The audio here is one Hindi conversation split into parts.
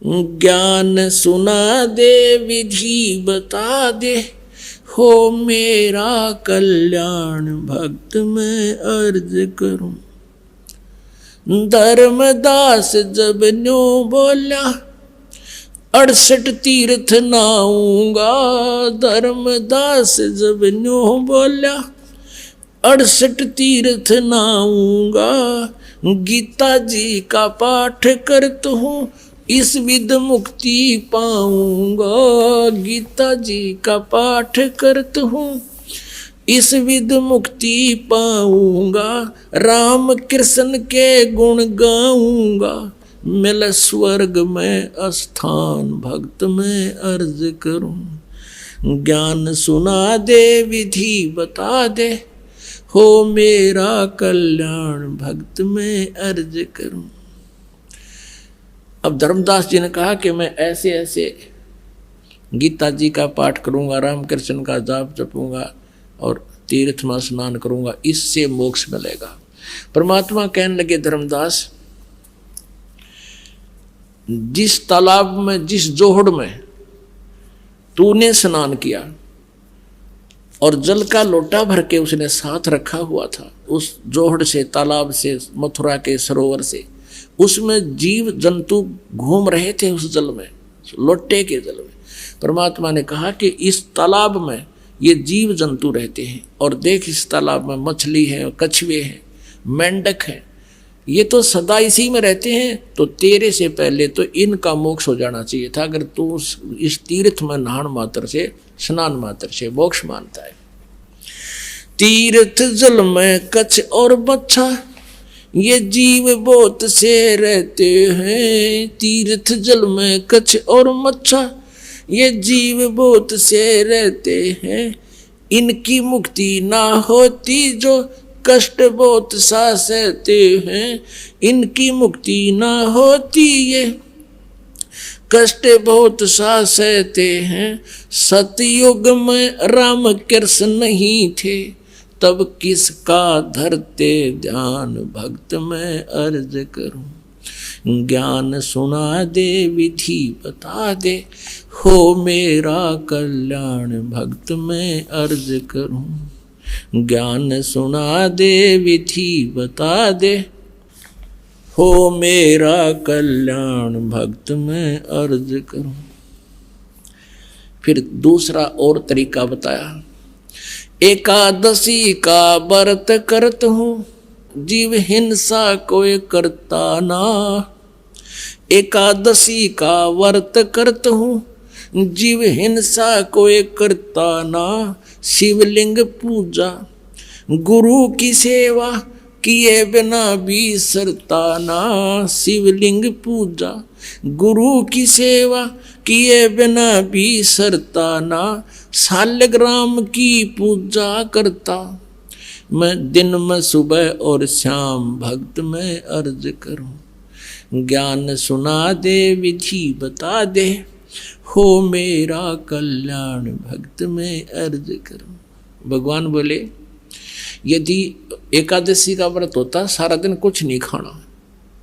ज्ञान सुना दे विधि बता दे, हो मेरा कल्याण भक्त मैं अर्ज करूं। धर्मदास जब न्यो बोला, 68 तीर्थ नाऊंगा। धर्मदास जब न्यो बोला, 68 तीर्थ नाऊंगा। गीता जी का पाठ करता हूँ, इस विध मुक्ति पाऊंगा। गीता जी का पाठ करता हूँ, इस विध मुक्ति पाऊंगा। राम कृष्ण के गुण गाऊंगा, मिल स्वर्ग में स्थान भक्त में अर्ज करूं। ज्ञान सुना दे विधि बता दे, हो मेरा कल्याण भक्त में अर्ज करूं। अब धर्मदास जी ने कहा कि मैं ऐसे ऐसे गीता जी का पाठ करूंगा, राम कृष्ण का जाप जपूंगा और तीर्थ में स्नान करूंगा, इससे मोक्ष मिलेगा। परमात्मा कहने लगे, धर्मदास जिस तालाब में, जिस जोहड़ में तूने स्नान किया और जल का लोटा भर के उसने साथ रखा हुआ था, उस जोहड़ से, तालाब से, मथुरा के सरोवर से, उसमें जीव जंतु घूम रहे थे उस जल में, लोटे के जल में। परमात्मा ने कहा कि इस तालाब में ये जीव जंतु रहते हैं, और देख इस तालाब में मछली है, कछुए हैं, मेंढक हैं, ये तो सदा इसी में रहते हैं। तो तेरे से पहले तो इनका मोक्ष हो जाना चाहिए था, अगर तू इस तीर्थ में नहान मात्र से, स्नान मात्र से मोक्ष मानता है। तीर्थ जल में कछ और बच्छा, ये जीव बहुत से रहते हैं। तीर्थ जल में कछ और मच्छा, ये जीव बहुत से रहते हैं। इनकी मुक्ति ना होती जो कष्ट बहुत सा सहते हैं। इनकी मुक्ति ना होती ये कष्ट बहुत सा सहते हैं। सतयुग में राम कृष्ण नहीं थे, तब किसका धरते ध्यान भक्त मैं अर्ज करूं। ज्ञान सुना दे विधि बता दे, हो मेरा कल्याण भक्त मैं अर्ज करूं। ज्ञान सुना दे विधि बता दे, हो मेरा कल्याण भक्त मैं अर्ज करूं। फिर दूसरा और तरीका बताया, एकादशी का व्रत करत हूँ, जीव हिंसा कोई करता ना। एकादशी का व्रत करत हूँ, जीव हिंसा कोई करता ना। शिवलिंग पूजा गुरु की सेवा, किए बिना बिसरता ना। शिवलिंग पूजा गुरु की सेवा, किए बिना बिसरता ना। शालिग्राम की पूजा करता मैं, दिन में सुबह और शाम भक्त में अर्ज करूं। ज्ञान सुना दे विधि बता दे, हो मेरा कल्याण भक्त में अर्ज करूं। भगवान बोले, यदि एकादशी का व्रत होता, सारा दिन कुछ नहीं खाना,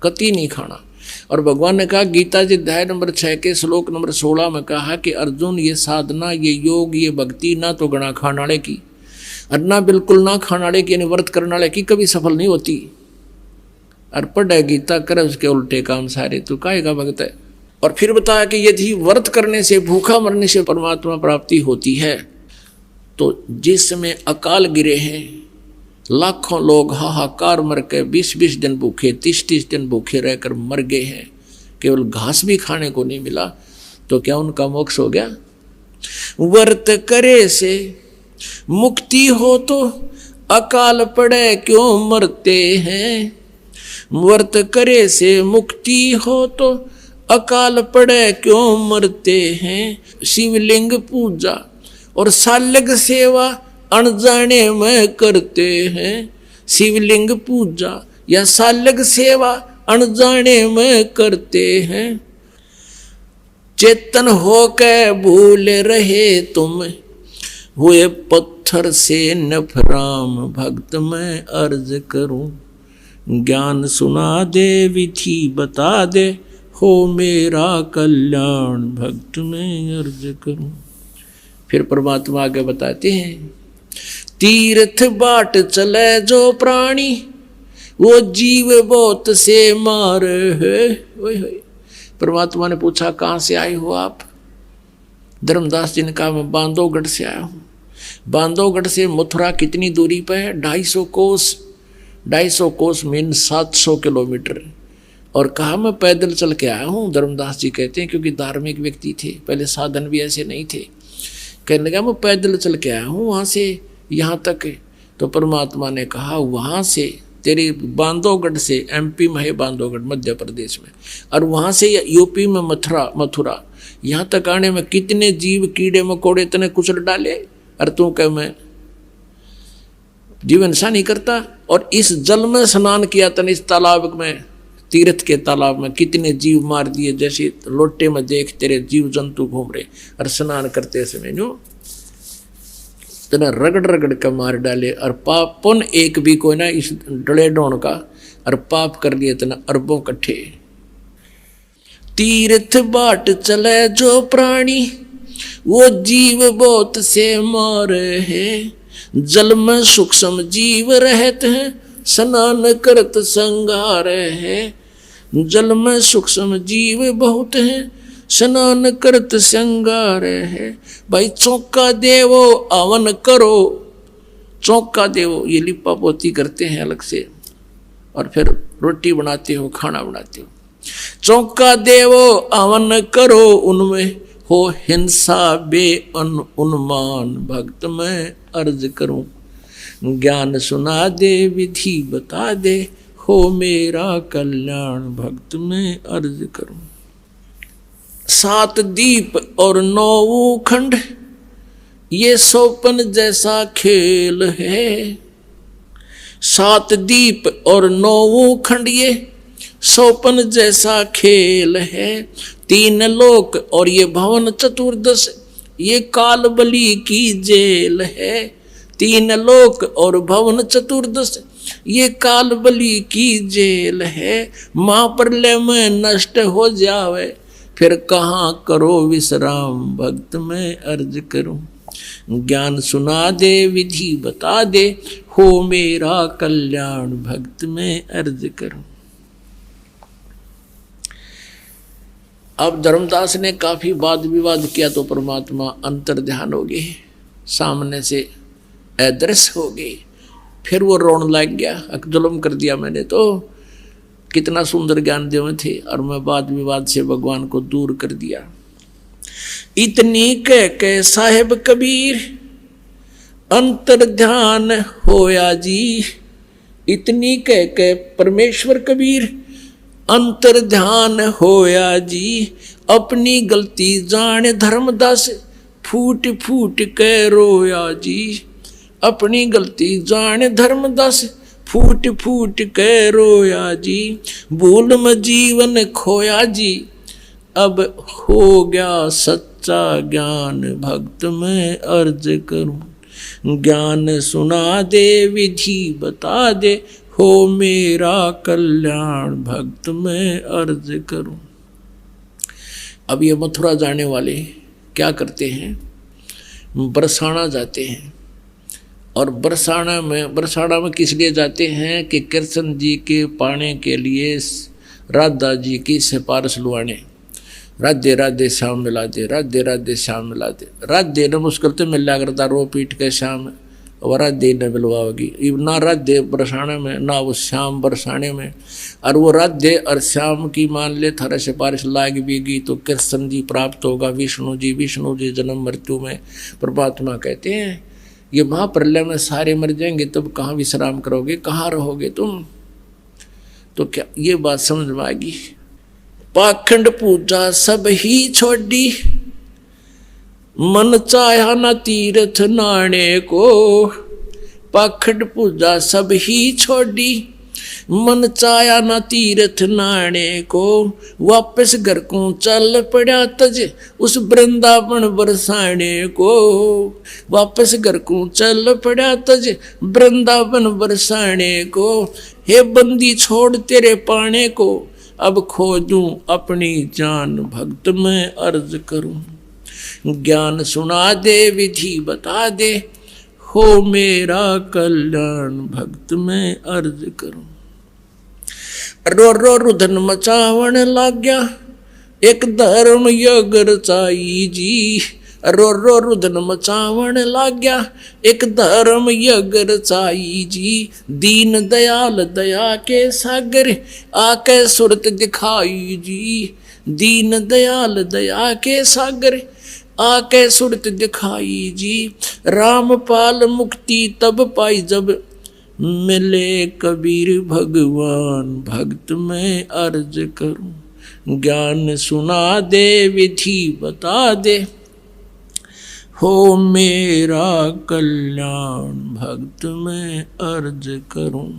कति नहीं खाना। और भगवान ने कहा, गीता जी अध्याय नंबर 6 के श्लोक नंबर 16 में कहा कि अर्जुन, ये साधना, ये योग, ये भक्ति ना तो गणा खाने वाले की और ना बिल्कुल ना खाने वाले की, यानी व्रत करने वाले की कभी सफल नहीं होती। और पढ़े गीता करे उसके उल्टे काम सारे, तो काहे का भक्त है। और फिर बताया कि यदि व्रत करने से, भूखा मरने से परमात्मा प्राप्ति होती है, तो जिस समय अकाल गिरे हैं, लाखों लोग हाहाकार मर के 20-20 दिन भूखे, 30-30 दिन भूखे रहकर मर गए हैं, केवल घास भी खाने को नहीं मिला, तो क्या उनका मोक्ष हो गया? व्रत करे से मुक्ति हो तो अकाल पड़े क्यों मरते हैं। व्रत करे से मुक्ति हो तो अकाल पड़े क्यों मरते हैं। शिवलिंग पूजा और शालिग सेवा अनजाने में करते हैं। शिवलिंग पूजा या शालिग सेवा अनजाने में करते हैं। चेतन होके भूल रहे तुम, हुए पत्थर से नफराम भक्त मैं अर्ज करूं। ज्ञान सुना दे विधि बता दे, हो मेरा कल्याण भक्त में अर्ज करूं। फिर परमात्मा आगे बताते हैं, तीर्थ बाट चले जो प्राणी वो जीव बहुत से मार है। परमात्मा ने पूछा कहाँ से आए हो आप? धर्मदास जी ने कहा मैं बांधवगढ़ से आया हूँ। बांधवगढ़ से मथुरा कितनी दूरी पर है? 250 कोस। 250 कोस मीन 700 किलोमीटर। और कहा मैं पैदल चल के आया हूँ। धर्मदास जी कहते हैं क्योंकि धार्मिक व्यक्ति थे, पहले साधन भी ऐसे नहीं थे। कहने लगा मैं पैदल चल के आया हूँ वहाँ से यहाँ तक। तो परमात्मा ने कहा वहाँ से तेरे बांधवगढ़ से, एमपी में है बांधवगढ़ मध्य प्रदेश में, और वहाँ से यूपी में मथुरा यहाँ तक आने में कितने जीव कीड़े मकोड़े तने कुचल डाले, और तू कह मैं जीवन सा नहीं करता। और इस जल में स्नान किया तने, इस तालाब में, तीर्थ के तालाब में कितने जीव मार दिए। जैसे लोटे में देख तेरे जीव जंतु घूम रहे, और स्नान करते समय जो तना रगड़ रगड़ के मार डाले। और पाप पुन एक भी कोई ना इस डले डोन का, और पाप कर लिए तना अरबों कट्ठे। तीर्थ बाट चले जो प्राणी वो जीव बहुत से मार है। जल में सूक्ष्म जीव रहते हैं स्नान करत संगार है। जल में सूक्ष्म जीव बहुत हैं स्नान करत संगार है। भाई चौका देवो आवन करो। चौका देवो ये लिपा पोती करते हैं अलग से, और फिर रोटी बनाते हो, खाना बनाते हो। चौका देवो आवन करो उनमें हो हिंसा बे उन्मान भक्त में अर्ज करूं। ज्ञान सुना दे विधि बता दे हो मेरा कल्याण भक्त में अर्ज करूं। 7 दीप और 9 खंड ये सोपन जैसा खेल है। 7 दीप और 9 खंड ये सोपन जैसा खेल है। 3 लोक और ये भवन चतुर्दश ये काल बलि की जेल है। 3 लोक और भवन चतुर्दश ये काल बलि की जेल है। महाप्रलय में नष्ट हो जावे फिर कहाँ करो विश्राम भक्त में अर्ज करूं। ज्ञान सुना दे विधि बता दे हो मेरा कल्याण भक्त में अर्ज करूं। अब धर्मदास ने काफी वाद विवाद किया तो परमात्मा अंतर ध्यान हो गए, सामने से अदृश्य हो गए। फिर वो रोने लग गया, जुल्म कर दिया मैंने तो, कितना सुंदर ज्ञान देवे थे और मैं वाद विवाद से भगवान को दूर कर दिया। इतनी कह के साहेब कबीर अंतर ध्यान होया जी। इतनी कह के परमेश्वर कबीर अंतर ध्यान होया जी। अपनी गलती जाने धर्मदास फूट फूट के रोया जी। अपनी गलती जाने धर्मदास फूट फूट के रोया जी। भूल में जीवन खोया जी अब हो गया सच्चा ज्ञान भक्त में अर्ज करूं। ज्ञान सुना दे विधि बता दे हो मेरा कल्याण भक्त में अर्ज करूं। अब ये मथुरा जाने वाले क्या करते हैं, बरसाना जाते हैं। और बरसाना में किस लिए जाते हैं कि कृष्ण जी के पाने के लिए राधा जी की सिफारिश लुआने। राधे राधे श्याम मिला दे, राधे राधे श्याम मिला दे। राधे न मुश्किल तो मिल करता रो पीट के श्याम, और राधे न मिलवाओगी ना राधे बरसाने में ना वो श्याम बरसाने में। और वो राधे और श्याम की मान ले थारा सिफारिश लाग भी गई तो कृष्ण जी प्राप्त होगा, विष्णु जी जन्म मृत्यु में। परमात्मा कहते हैं ये महाप्रलय में सारे मर जाएंगे तब कहाँ विश्राम करोगे, कहाँ रहोगे तुम। तो क्या ये बात समझ में आएगी। पाखंड पूजा सब ही छोड़ी मन चाहा न तीर्थ नाणे को। पाखंड पूजा सब ही छोड़ी मन चाया न तीर्थ नाणे को। वापस घर को चल पड़ा तज उस वृंदावन बरसाने को। वापस घर को चल पड़ा तज वृंदावन बरसाने को। हे बंदी छोड़ तेरे पाने को अब खोजूं अपनी जान भक्त में अर्ज करूं। ज्ञान सुना दे विधि बता दे, हो मेरा कल्याण भक्त में अर्ज करूं। रो रो रुदन मचावण लाग्या, एक धर्म यज्ञ रचाई जी। रो रो रुदन मचावण लाग्या, एक धर्म यज्ञ रचाई जी। दीन दयाल दया के सागर, आके सुरत दिखाई जी। दीन दयाल दया के सागर, आके सुरत दिखाई जी। रामपाल मुक्ति तब पाई जब, मिले कबीर भगवान भक्त में अर्ज करूं। ज्ञान सुना दे विधि बता दे, हो मेरा कल्याण भक्त में अर्ज करूं।